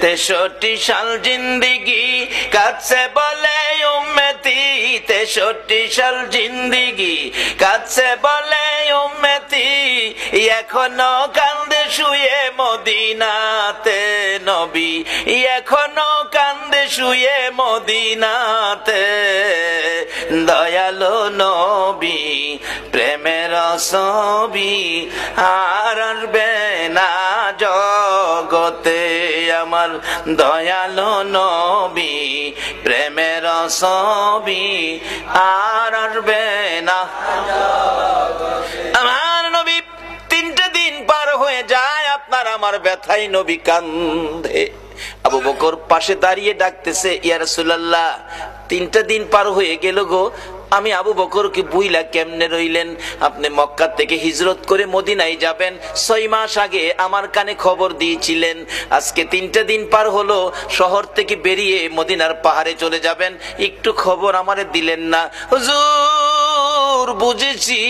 63 সাল জিন্দিগি কাছে বলে উম্মতি, 63 সাল জিন্দিগি কাছে বলে উম্মতি, এখনো কান্দে শুয়ে মদিনাতে নবী, এখনো কান্দে শুয়ে মদিনাতে। দয়ালো নবী প্রেমের ছবি আর আসবে না জগতে আমার, দয়ালো নবী প্রেমের ছবি আর আসবে না। আমার নবী 3টে দিন পার হয়ে যায়, আপনার আমার ব্যথায় নবী কান্দে। আবু বকর পাশে দাঁড়িয়ে ডাকতেছে, ইয়া রাসূলুল্লাহ 3টা দিন পার হয়ে গেল গো, আমি আবু বকরকে বুইলা কেমনে রইলেন? আপনি মক্কা থেকে হিজরত করে মদিনায় যাবেন 6 মাস আগে আমার কানে খবর দিয়েছিলেন, আজকে 3টা দিন পার হলো, শহর থেকে বেরিয়ে মদিনার পাহাড়ে চলে যাবেন, একটু খবর আমারে দিলেন না। হুজুর বুঝেছি।